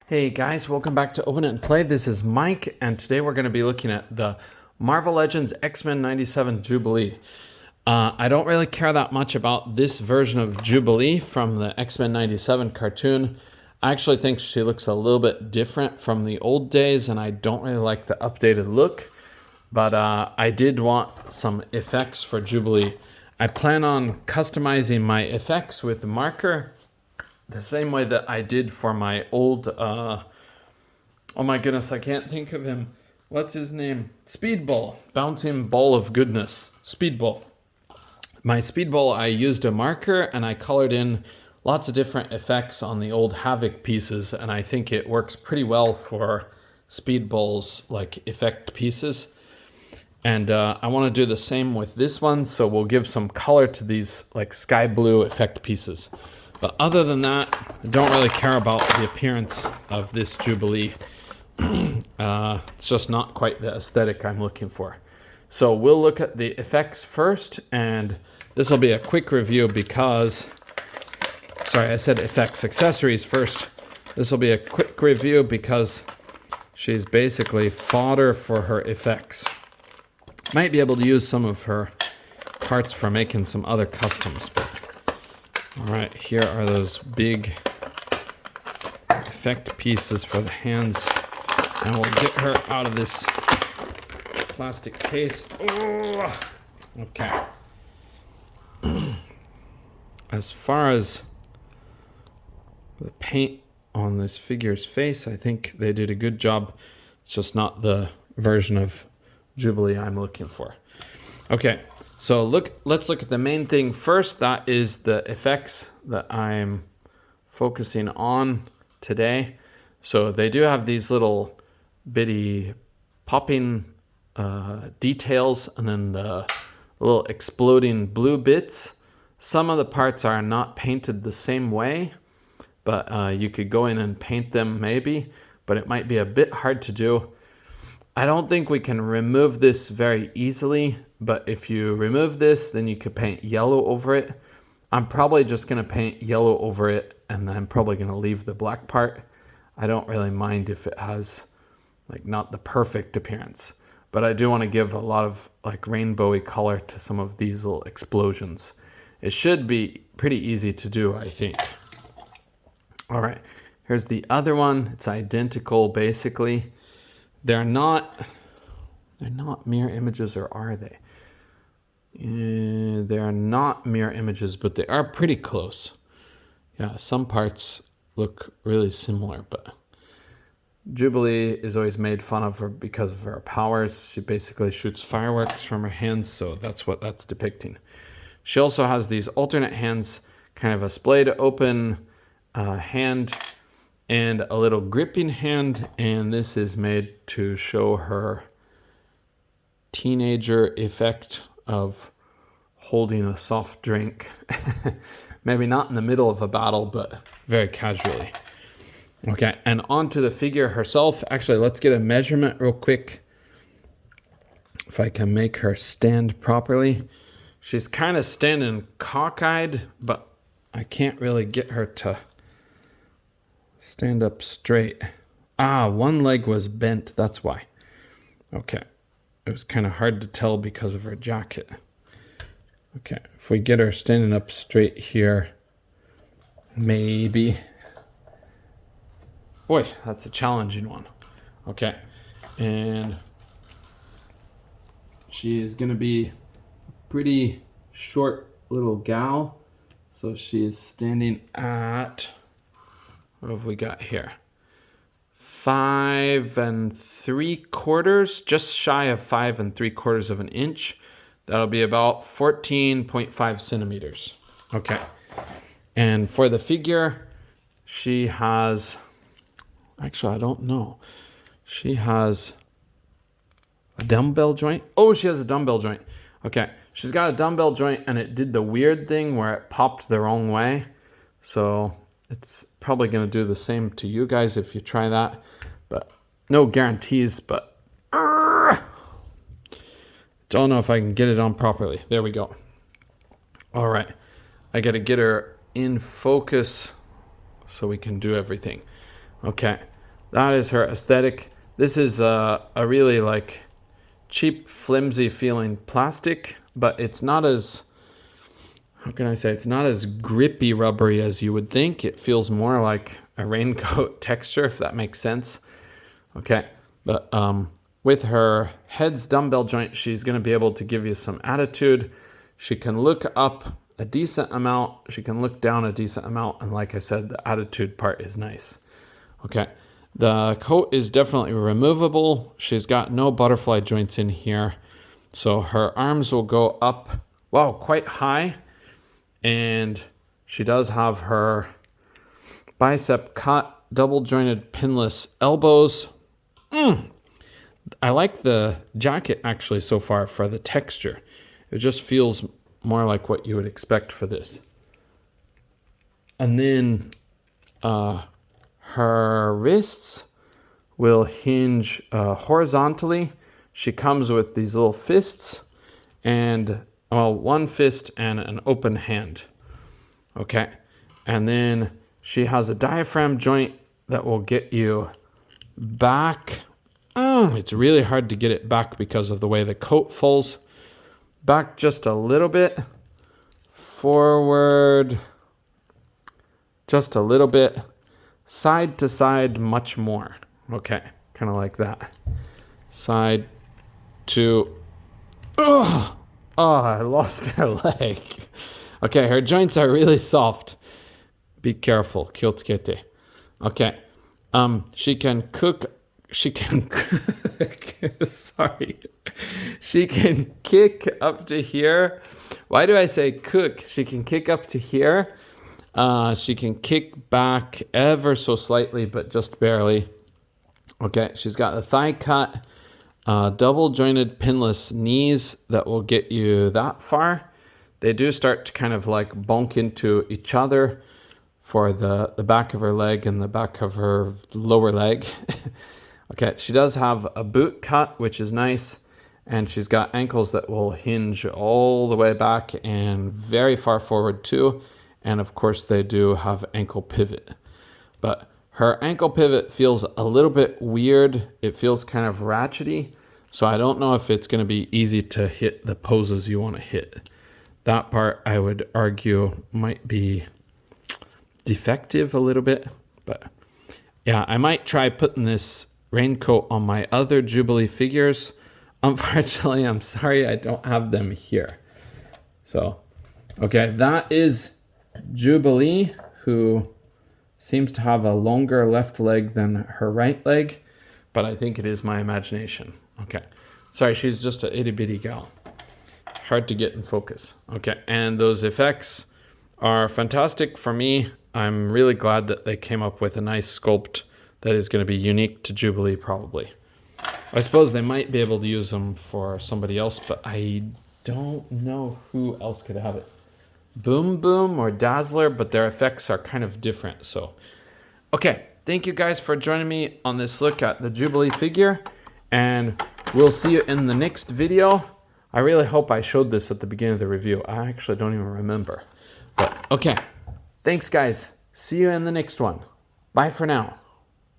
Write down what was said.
Hey guys, welcome back to Open It and Play. This is Mike, and today we're going to be looking at the Marvel Legends X-Men 97 Jubilee. I don't really care that much about this version of Jubilee from the X-Men 97 cartoon. I actually think she looks a little bit different from the old days, and I don't really like the updated look. But I did want some effects for Jubilee. I plan on customizing my effects with marker the same way that I did for my old, oh my goodness, I can't think of him. What's his name? Speedball. Bouncing ball of goodness. Speedball. My Speedball, I used a marker and I colored in lots of different effects on the old Havoc pieces, and I think it works pretty well for Speedball's like effect pieces. And I want to do the same with this one, so we'll give some color to these like sky blue effect pieces. But other than that, I don't really care about the appearance of this Jubilee. It's just not quite the aesthetic I'm looking for. So we'll look at the effects first, and this will be a quick review because, sorry, I said effects, accessories first. This will be a quick review because she's basically fodder for her effects. Might be able to use some of her parts for making some other customs, but all right, here are those big effect pieces for the hands, and we'll get her out of this plastic case. Oh, okay. As far as the paint on this figure's face, I think they did a good job. It's just not the version of Jubilee I'm looking for. Okay. So let's look at the main thing first. That is the effects that I'm focusing on today. So they do have these little bitty popping details, and then the little exploding blue bits. Some of the parts are not painted the same way, but you could go in and paint them maybe, but it might be a bit hard to do. I don't think we can remove this very easily, but if you remove this, then you could paint yellow over it. I'm probably just going to paint yellow over it, and then I'm probably going to leave the black part. I don't really mind if it has like not the perfect appearance, but I do want to give a lot of like rainbowy color to some of these little explosions. It should be pretty easy to do, I think. All right, here's the other one. It's identical basically. They're not mirror images, or are they? They're not mirror images, but they are pretty close. Yeah, some parts look really similar, but Jubilee is always made fun of her because of her powers. She basically shoots fireworks from her hands, so that's what that's depicting. She also has these alternate hands, kind of a splayed open hand, and a little gripping hand, and this is made to show her teenager effect of holding a soft drink. Maybe not in the middle of a battle, but very casually. Okay, and onto the figure herself. Actually, let's get a measurement real quick. If I can make her stand properly. She's kind of standing cockeyed, but I can't really get her to stand up straight. One leg was bent, that's why. Okay, it was kind of hard to tell because of her jacket. Okay, if we get her standing up straight here, maybe. Boy, that's a challenging one. Okay, and she is gonna be a pretty short little gal. So she is standing at, what have we got here? 5 3/4, just shy of 5 3/4 of an inch. That'll be about 14.5 centimeters. Okay. And for the figure, she has, actually, I don't know. She has a dumbbell joint. Oh, she has a dumbbell joint. Okay. She's got a dumbbell joint, and it did the weird thing where it popped the wrong way. So it's probably going to do the same to you guys if you try that, but no guarantees. But don't know if I can get it on properly. There we go. All right, I got to get her in focus so we can do everything. Okay, That is her aesthetic. This is a really like cheap, flimsy feeling plastic, but it's not as, how can I say, it's not as grippy rubbery as you would think. It feels more like a raincoat texture, if that makes sense. Okay, but with her head's dumbbell joint, she's going to be able to give you some attitude. She can look up a decent amount. She can look down a decent amount. And like I said, the attitude part is nice. Okay, the coat is definitely removable. She's got no butterfly joints in here. So her arms will go up, wow, quite high. And she does have her bicep cut, double jointed pinless elbows. I like the jacket actually so far for the texture. It just feels more like what you would expect for this. And then her wrists will hinge horizontally. She comes with these little fists and, well, one fist and an open hand. Okay. And then she has a diaphragm joint that will get you back. Oh, it's really hard to get it back because of the way the coat falls. Back just a little bit. Forward just a little bit. Side to side much more. Okay, kind of like that. Side to... Oh, I lost her leg. Okay, her joints are really soft. Be careful. Kyotsukete. Okay. She can cook. Sorry. She can kick up to here. Why do I say cook? She can kick up to here. She can kick back ever so slightly, but just barely. Okay, she's got the thigh cut, double jointed pinless knees that will get you that far. They do start to kind of like bonk into each other for the back of her leg and the back of her lower leg. Okay, she does have a boot cut, which is nice. And she's got ankles that will hinge all the way back and very far forward too. And of course they do have ankle pivot. But her ankle pivot feels a little bit weird. It feels kind of ratchety. So I don't know if it's going to be easy to hit the poses you want to hit. That part I would argue might be defective a little bit. But yeah, I might try putting this raincoat on my other Jubilee figures. Unfortunately, I'm sorry I don't have them here. So, okay, that is Jubilee, who seems to have a longer left leg than her right leg, but I think it is my imagination. Okay, sorry, she's just a itty bitty gal. Hard to get in focus. Okay, and those effects are fantastic for me. I'm really glad that they came up with a nice sculpt that is going to be unique to Jubilee, probably. I suppose they might be able to use them for somebody else, but I don't know who else could have it. Boom Boom or Dazzler, but their effects are kind of different. So, okay, thank you guys for joining me on this look at the Jubilee figure, and we'll see you in the next video. I really hope I showed this at the beginning of the review. I actually don't even remember. But, okay, thanks guys. See you in the next one. Bye for now.